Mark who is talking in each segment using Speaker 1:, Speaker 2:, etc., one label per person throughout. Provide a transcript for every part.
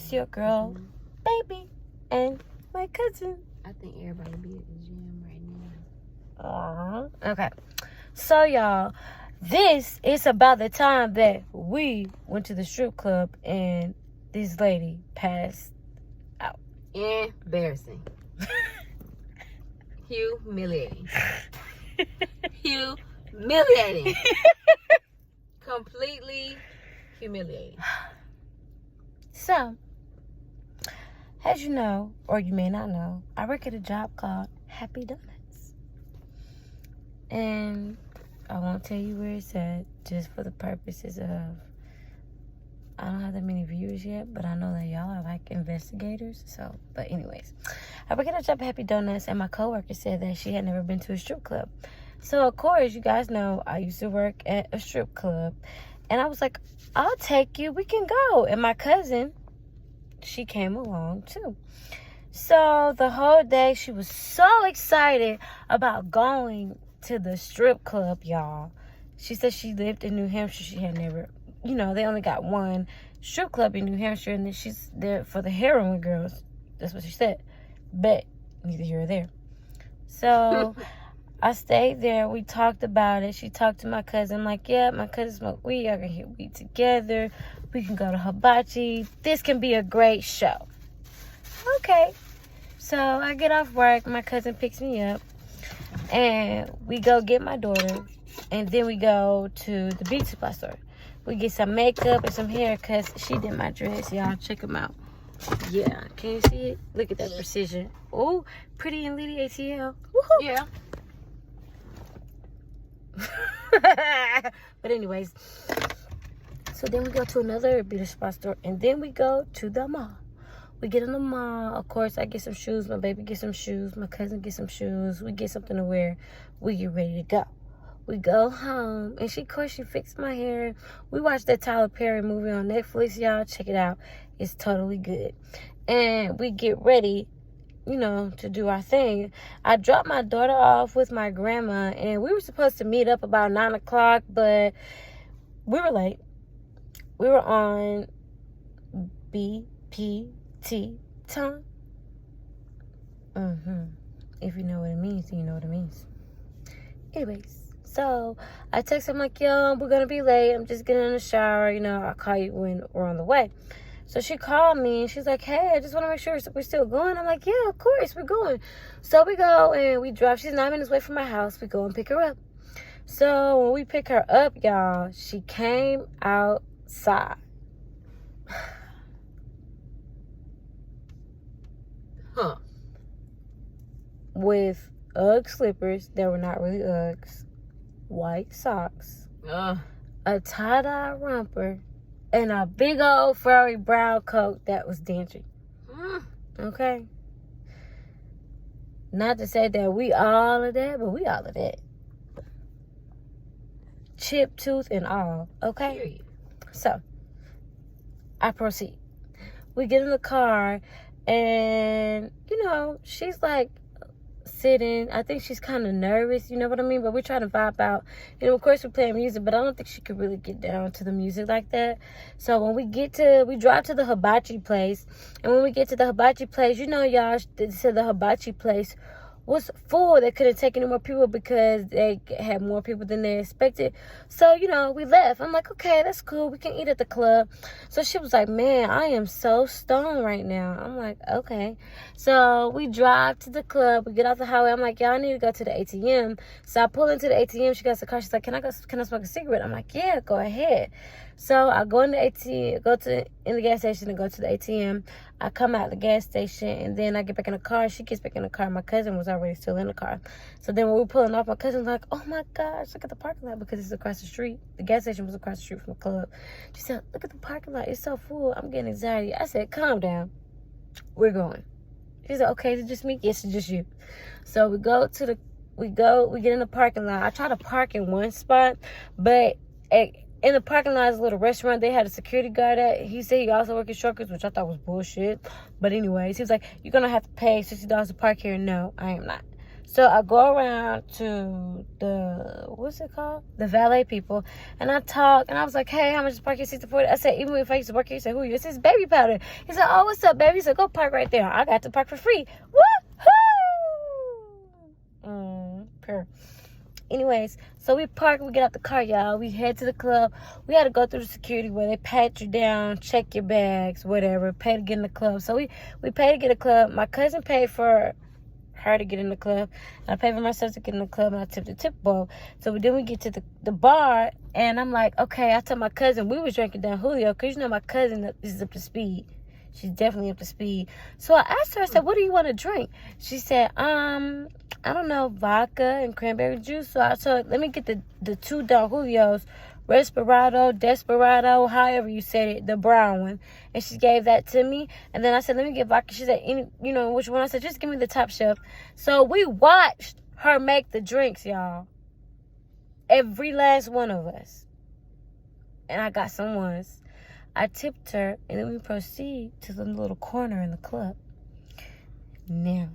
Speaker 1: it's your girl, baby, and my cousin.
Speaker 2: I think everybody be at the gym right now.
Speaker 1: Okay. So, y'all, this is about the time that we went to the strip club and this lady passed out.
Speaker 2: Embarrassing. Humiliating. Humiliating. Completely humiliating.
Speaker 1: So, as you know, or you may not know, I work at a job called Happy Donuts. And I won't tell you where it's at, just for the purposes of, I don't have that many viewers yet, but I know that y'all are like investigators. So, but anyways, I work at a job at Happy Donuts, and my coworker said that she had never been to a strip club. So, of course, you guys know I used to work at a strip club. And I was like, I'll take you. We can go. And my cousin, she came along too. So the whole day, she was so excited about going to the strip club, y'all. She said she lived in New Hampshire. She had never, they only got one strip club in New Hampshire. And then she's there for the heroin girls. That's what she said. But neither here or there. So I stayed there. We talked about it. She talked to my cousin. I'm like, yeah, my cousin smoked weed. I can hit weed together. We can go to hibachi. This can be a great show. Okay. So I get off work. My cousin picks me up. And we go get my daughter. And then we go to the beauty supply store. We get some makeup and some hair because she did my dress. Y'all check them out. Yeah. Can you see it? Look at that precision. Oh, pretty and Liddy ATL. Woohoo.
Speaker 2: Yeah.
Speaker 1: But anyways, so then we go to another beauty supply store, and then we go to the mall. We get in the mall. Of course, I get some shoes. My baby gets some shoes. My cousin gets some shoes. We get something to wear. We get ready to go. We go home, and she fixed my hair. We watched that Tyler Perry movie on Netflix, y'all. Check it out. It's totally good. And we get ready, to do our thing. I dropped my daughter off with my grandma, and we were supposed to meet up about 9 o'clock, but we were late. We were on BPT time. If you know what it means, then you know what it means. Anyways, so I text him like, yo, we're gonna be late. I'm just getting in the shower. I'll call you when we're on the way. So she called me, and she's like, hey, I just want to make sure we're still going. I'm like, yeah, of course, we're going. So we go, and we drive. She's 9 minutes away from my house. We go and pick her up. So when we pick her up, y'all, she came outside. With Ugg slippers that were not really Uggs, white socks, a tie-dye romper, and a big old furry brown coat that was dingy. Okay? Not to say that we all of that, but we all of that. Chip tooth and all. Okay?
Speaker 2: Period.
Speaker 1: So, I proceed. We get in the car, and, she's like sitting. I think she's kind of nervous, you know what I mean? But we're trying to vibe out. Of course, we're playing music, but I don't think she could really get down to the music like that. So when we drive to the hibachi place. And when we get to the hibachi place, y'all, they said the hibachi place was full. They couldn't take any more people because they had more people than they expected. So, we left. I'm like, okay, that's cool. We can eat at the club. So she was like, man, I am so stoned right now. I'm like, okay. So we drive to the club. We get off the highway. I'm like, y'all, I need to go to the ATM. So I pull into the ATM. She got the car. She's like, can I smoke a cigarette? I'm like, yeah, go ahead. So I go in the ATM, in the gas station and go to the ATM. I come out the gas station, and then I get back in the car. She gets back in the car. My cousin was already still in the car. So then when we were pulling off, my cousin's like, oh my gosh, look at the parking lot, because it's across the street. The gas station was across the street from the club. She said, look at the parking lot. It's so full. I'm getting anxiety. I said, calm down. We're going. She said, okay, is it just me? Yes, it's just you. So we get in the parking lot. I try to park in one spot, but in the parking lot is a little restaurant. They had a security guard at. He said he also worked at Sharkers, which I thought was bullshit. But anyways, he was like, you're going to have to pay $60 to park here. No, I am not. So I go around to the, what's it called? The valet people. And I talk, and I was like, hey, how much is parking? 60-40. I said, even if I used to work here, he said, who are you? It says Baby Powder. He said, oh, what's up, baby? He said, go park right there. I got to park for free. Woohoo! Purr. Anyways, so we park, we get out the car, y'all. We head to the club. We had to go through the security where they pat you down, check your bags, whatever, pay to get in the club. So we paid to get in the club. My cousin paid for her to get in the club. And I paid for myself to get in the club, and I tipped the tip bowl. So then we get to the bar, and I'm like, okay, I told my cousin, we was drinking down Julio, because you know my cousin is up to speed. She's definitely up to speed. So I asked her, I said, what do you want to drink? She said, I don't know, vodka and cranberry juice. So I said, let me get the 2 Don Julios, Desperado, however you said it, the brown one. And she gave that to me. And then I said, let me get vodka. She said, which one? I said, just give me the top shelf. So we watched her make the drinks, y'all. Every last one of us. And I got some ones. I tipped her, and then we proceed to the little corner in the club. Now,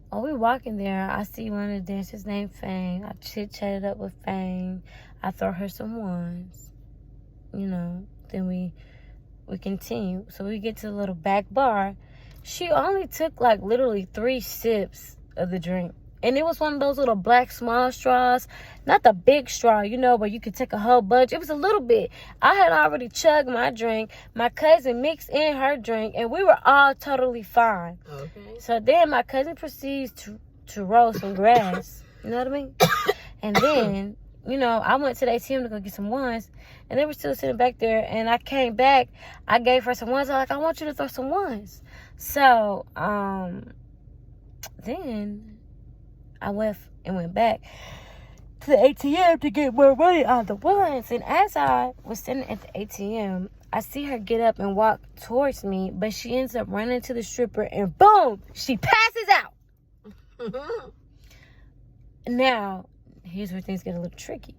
Speaker 1: while we walking there, I see one of the dancers named Fang. I chit-chatted up with Fang. I throw her some ones. Then we continue. So we get to the little back bar. She only took like literally 3 sips of the drink. And it was one of those little black small straws. Not the big straw, where you could take a whole bunch. It was a little bit. I had already chugged my drink. My cousin mixed in her drink. And we were all totally fine. Okay. So then my cousin proceeds to roll some grass. You know what I mean? And then, I went to the ATM to go get some ones. And they were still sitting back there. And I came back. I gave her some ones. I was like, I want you to throw some ones. So, then I went back to the ATM to get more money out of the ones. And as I was sitting at the ATM, I see her get up and walk towards me, but she ends up running to the stripper, and boom, she passes out. Now, here's where things get a little tricky.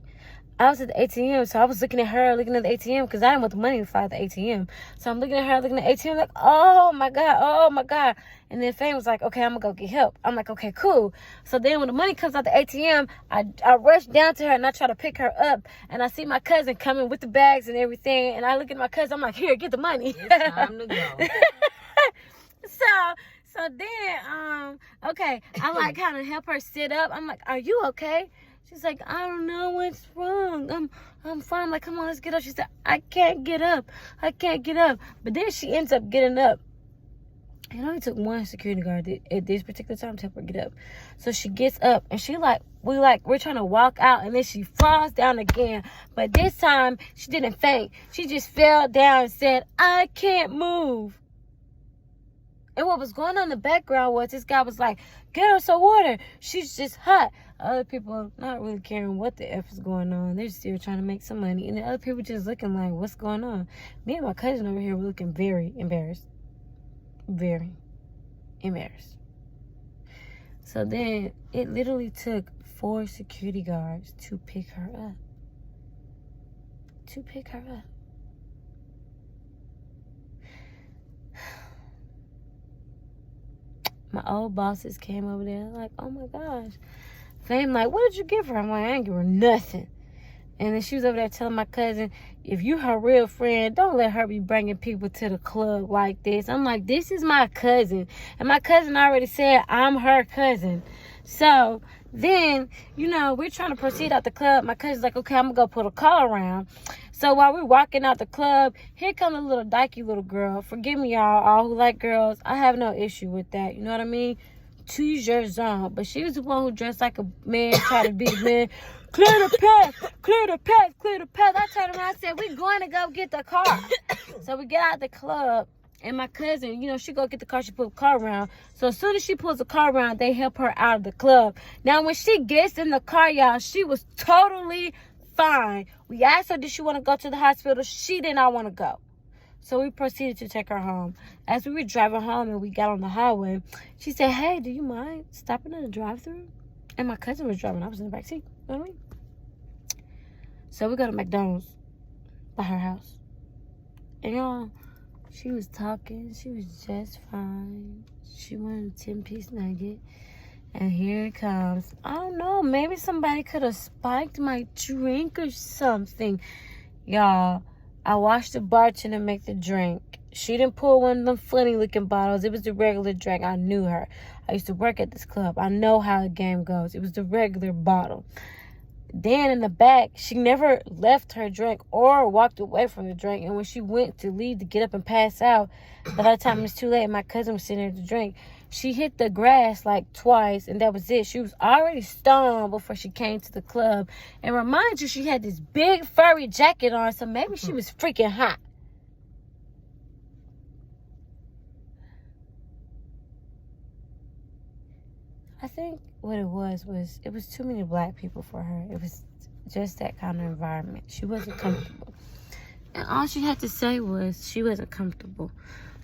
Speaker 1: I was at the ATM, so I was looking at her, looking at the ATM, because I didn't want the money to fly at the ATM. So I'm looking at her, looking at the ATM, like, oh my God. And then Fame was like, okay, I'm going to go get help. I'm like, okay, cool. So then when the money comes out the ATM, I rush down to her, and I try to pick her up. And I see my cousin coming with the bags and everything. And I look at my cousin, I'm like, here, get the money.
Speaker 2: It's time to go.
Speaker 1: So then, okay, I like kind of help her sit up. I'm like, are you okay? She's like, I don't know what's wrong. I'm fine. I'm like, come on, let's get up. She said, I can't get up. But then she ends up getting up. It only took one security guard at this particular time to help her get up. So she gets up, and we're trying to walk out, and then she falls down again. But this time, she didn't faint. She just fell down and said, I can't move. And what was going on in the background was this guy was like, get her some water. She's just hot. Other people not really caring what the F is going on. They're still trying to make some money. And the other people just looking like, what's going on? Me and my cousin over here were looking very embarrassed. Very embarrassed. So then it literally took 4 security guards to pick her up. My old bosses came over there like, oh my gosh. Fame like, what did you give her? I'm like, I ain't give her nothing. And then she was over there telling my cousin, if you her real friend, don't let her be bringing people to the club like this. I'm like, this is my cousin. And my cousin already said I'm her cousin. So then, we're trying to proceed out the club. My cousin's like, okay, I'm going to go put a car around. So while we're walking out the club, here comes a little dykey little girl. Forgive me, y'all, all who like girls. I have no issue with that. You know what I mean? To your zone. But she was the one who dressed like a man, tried to be a man. Clear the path. I turned around and said, we're going to go get the car. So we get out the club. And my cousin, she go get the car. She pull the car around. So as soon as she pulls the car around, they help her out of the club. Now, when she gets in the car, y'all, she was totally fine. We asked her, did she want to go to the hospital? She did not want to go. So we proceeded to take her home. As we were driving home and we got on the highway, she said, hey, do you mind stopping at a drive-thru? And my cousin was driving. I was in the back seat. You know what I mean? So we go to McDonald's by her house. And y'all, she was talking. She was just fine. She wanted a 10-piece nugget. And here it comes. I don't know. Maybe somebody could have spiked my drink or something. Y'all, I watched the bartender make the drink. She didn't pull one of them funny-looking bottles. It was the regular drink. I knew her. I used to work at this club. I know how the game goes. It was the regular bottle. Then in the back, she never left her drink or walked away from the drink. And when she went to leave to get up and pass out, by the time it was too late, my cousin was sitting there to drink. She hit the grass like twice, and that was it. She was already stoned before she came to the club. And remind you, she had this big furry jacket on, so maybe she was freaking hot. I think what it was too many black people for her. It was just that kind of environment. She wasn't comfortable. And all she had to say was she wasn't comfortable.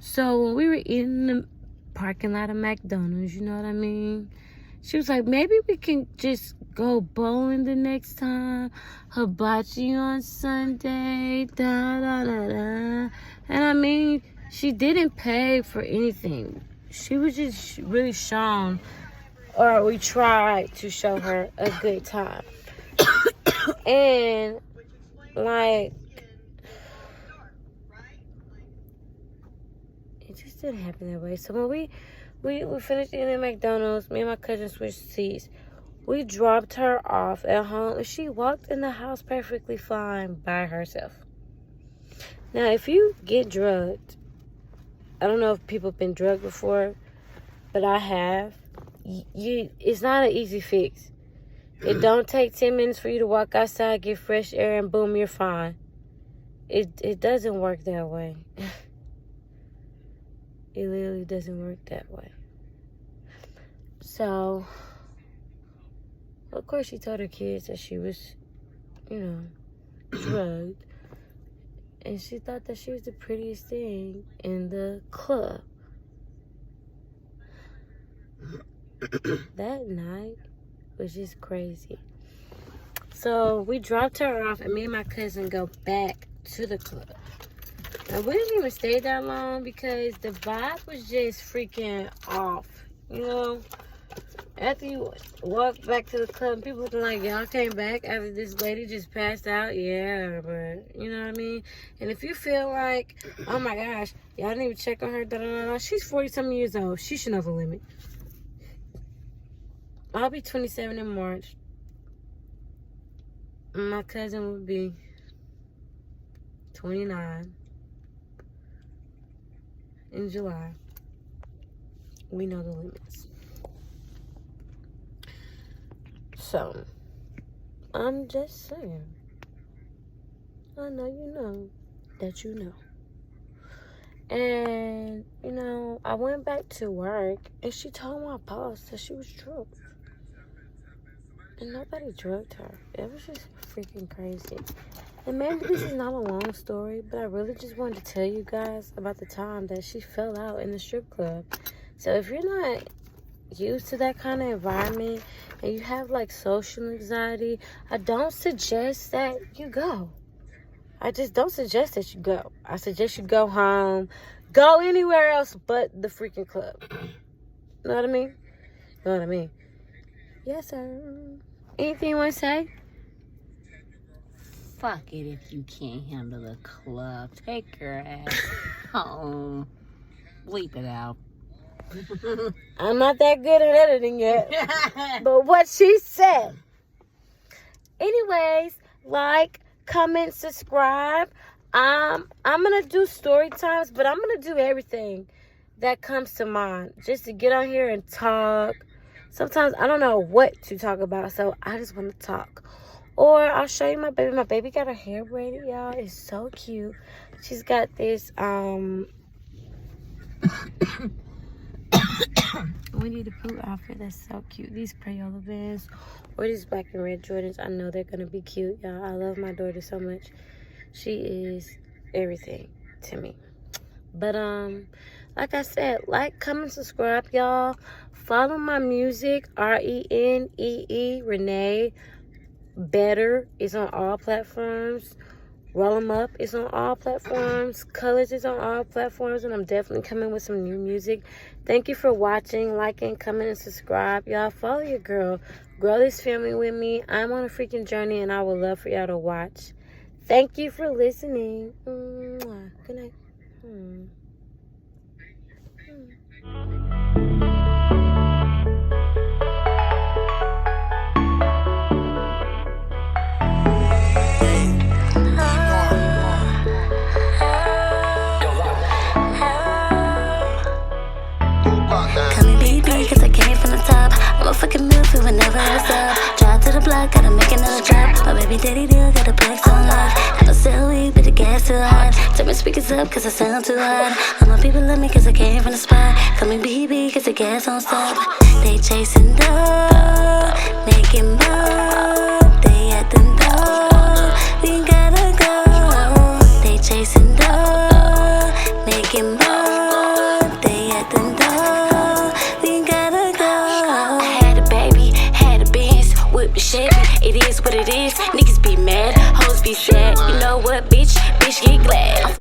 Speaker 1: So when we were in the parking lot of McDonald's, you know what I mean? She was like, maybe we can just go bowling the next time. Hibachi on Sunday. Da, da, da, da. And I mean, she didn't pay for anything. She was just really shown, or we tried to show her a good time. And, like, it just didn't happen that way. So when we finished eating at McDonald's, me and my cousin switched seats. We dropped her off at home, and she walked in the house perfectly fine by herself. Now, if you get drugged, I don't know if people have been drugged before, but I have. It's not an easy fix. It don't take 10 minutes for you to walk outside, get fresh air, and boom, you're fine. It doesn't work that way. It literally doesn't work that way. So, of course, she told her kids that she was, drugged. And she thought that she was the prettiest thing in the club. That night was just crazy. So we dropped her off, and me and my cousin go back to the club. And we didn't even stay that long because the vibe was just freaking off. After you walk back to the club, people looking like y'all came back after this lady just passed out. Yeah, but you know what I mean? And if you feel like, oh my gosh, y'all didn't even check on her, she's 40-something years old. She should know the limit. I'll be 27 in March. My cousin would be 29 in July. We know the limits. So, I'm just saying. I know you know that you know. And, I went back to work, and she told my boss that she was drugged. And nobody drugged her. It was just freaking crazy. And maybe this is not a long story, but I really just wanted to tell you guys about the time that she fell out in the strip club. So if you're not used to that kind of environment and you have like social anxiety, I don't suggest that you go. I just don't suggest that you go. I suggest you go home. Go anywhere else but the freaking club. Know what I mean? Know what I mean? Yes, sir. Anything you want to say?
Speaker 2: Fuck it if you can't handle the club. Take your ass home. Bleep it out.
Speaker 1: I'm not that good at editing yet. But what she said. Anyways, like, comment, subscribe. I'm going to do story times, but I'm going to do everything that comes to mind. Just to get on here and talk. Sometimes I don't know what to talk about, so I just want to talk. Or I'll show you my baby. My baby got her hair braided, y'all. It's so cute. She's got this, Winnie the Pooh outfit that's so cute. These Crayola Vans or these black and red Jordans, I know they're going to be cute, y'all. I love my daughter so much. She is everything to me. But, like I said, like, comment, subscribe, y'all. Follow my music, Renee. Renee Better is on all platforms. Rollem Up is on all platforms. Colors is on all platforms. And I'm definitely coming with some new music. Thank you for watching, liking, comment, and subscribe. Y'all follow your girl. Grow this family with me. I'm on a freaking journey, and I would love for y'all to watch. Thank you for listening. Mwah. Good night.
Speaker 3: Fucking milk whenever I stop. Drive to the block, gotta make another drop. My baby daddy deal, got a black on lock. I don't sell weed, but the gas too hot. Turn my speakers up, cause I sound too hot. All my people love me, cause I came from the spot. Call me BB, cause the gas don't stop. They chasing dough, making more. They at the door, we gotta go. They chasing dough, making more. They at the door, we gotta go. It is what it is. Niggas be mad, hoes be sad. You know what, bitch? Bitch, get glad.